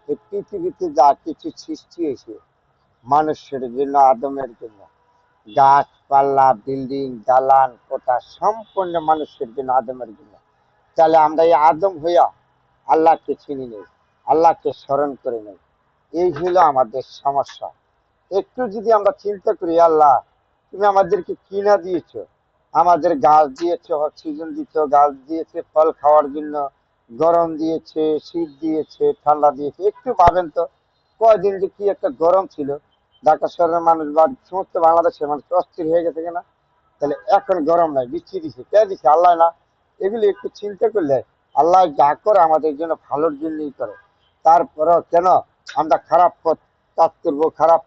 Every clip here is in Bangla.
এই পৃথিবীতে যা কিছু সৃষ্টি হয়েছে মানুষের জন্য, আদমের জন্য, গাছপালা, বিল্ডিং, দালান কোঠা সম্পূর্ণ মানুষের জন্য, আদমের জন্য। তাহলে আমরা এই আদম হইয়া আল্লাহকে চিনি নেই, আল্লাহকে স্মরণ করে নেই, এই হলো আমাদের সমস্যা। একটু যদি আমরা চিন্তা করি, আল্লাহ তুমি আমাদেরকে কিনা দিয়েছো, আমাদের গাছ দিয়েছো, অক্সিজেন দিয়েছো, গাছ দিয়েছে ফল খাওয়ার জন্য, গরম দিয়েছে, শীত দিয়েছে, ঠান্ডা দিয়েছে, একটু ভাবেন তো কয়দিন যে কি একটা গরম ছিল। ঢাকা শহরের মানুষ বা সমস্ত বাংলাদেশের মানুষ অস্থির হয়ে গেছে কিনা। তাহলে এখন গরম নাই, বৃষ্টি দিছে, কে দিছে? আল্লাহ না? এগুলি একটু চিন্তা করলে আল্লাহ যা করে আমাদের জন্য ভালোর জন্যই করে। তারপরেও কেন আমরা খারাপ পথ কাজ করবো, খারাপ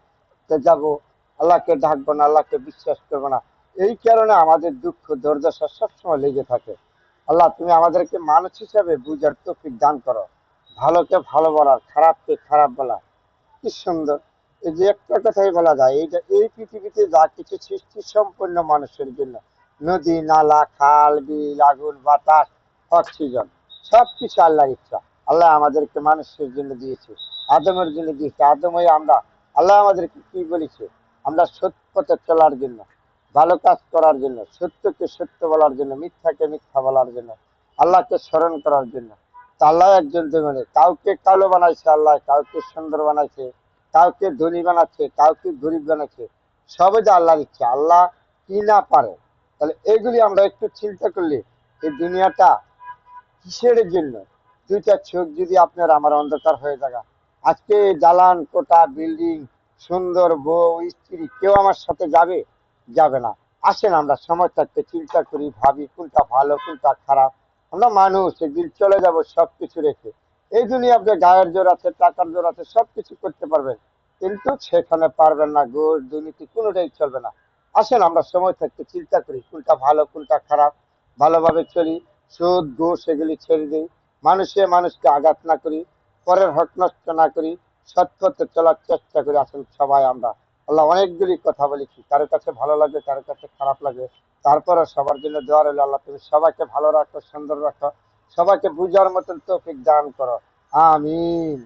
যাবো, আল্লাহকে ডাকবো না, আল্লাহকে বিশ্বাস করবো না? এই কারণে আমাদের দুঃখ দুর্দশা সবসময় লেগে থাকে। আল্লাহ তুমি আমাদেরকে মানুষ হিসাবে বুঝার তৌফিক দান করো, ভালোকে ভালো বলার, খারাপকে খারাপ বলা। কি সুন্দর! এই যে একটা কথাই বলা যায়, এইটা এই পৃথিবীতে যা কিছু সৃষ্টি সম্পূর্ণ মানুষের জন্য। নদী, নালা, খাল, বিল, আগুন, বাতাস, অক্সিজেন, সবকিছু আল্লাহর ইচ্ছা। আল্লাহ আমাদেরকে মানুষের জন্য দিয়েছে, আদমের জন্য দিয়েছে। আদমই আমরা। আল্লাহ আমাদেরকে কি বলেছে? আমরা সৎ পথে চলার জন্য, ভালো কাজ করার জন্য, সত্যকে সত্য বলার জন্য, মিথ্যাকে মিথ্যা বলার জন্য, আল্লাহকে স্মরণ করার জন্য। তা আল্লাহ একজন দেবেন, কাউকে কালো বানাইছে আল্লাহ, কাউকে সুন্দর বানাইছে, কাউকে ধনী বানাচ্ছে, কাউকে গরিব বানাচ্ছে। সবে যে আল্লাহর ইচ্ছা, আল্লাহ কি না পারে। তাহলে এগুলি আমরা একটু চিন্তা করলে এই দুনিয়াটা কিসের জন্য? দুইটা চোখ যদি আপনার আমার অন্ধকার হয়ে থাকা, আজকে দালান কোঠা, বিল্ডিং, সুন্দর বউ, স্ত্রী, কেউ আমার সাথে যাবে? যাবে না। আসেন আমরা সময় থাকতে চিন্তা করি, ভাবি কোনটা ভালো কোনটা খারাপ। আমরা মানুষ, একদিন চলে যাব সবকিছু রেখে। এই দুনিয়াতে গায়ের জোর আছে, টাকার জোর আছে, সবকিছু করতে পারবেন, কিন্তু সেখানে পারবেন না, ঘুষ দুর্নীতি কোনোটাই চলবে না। আসেন আমরা সময় থাকতে চিন্তা করি কোনটা ভালো কোনটা খারাপ, ভালোভাবে চলি, সুদ ঘুষ এগুলি ছেড়ে দিই, মানুষে মানুষকে আঘাত না করি, পরের হক নষ্ট না করি, সৎ পথে চলার চেষ্টা করি। আসলে সবাই আমরা, আল্লাহ অনেকগুলি কথা বলেছি, কারোর কাছে ভালো লাগে, কারোর কাছে খারাপ লাগে, তারপরে সবার জন্য দোয়া রইল। আল্লাহ তুমি সবাইকে ভালো রাখো, সুন্দর রাখো, সবাইকে বুঝার মতন তৌফিক দান করো। আমিন।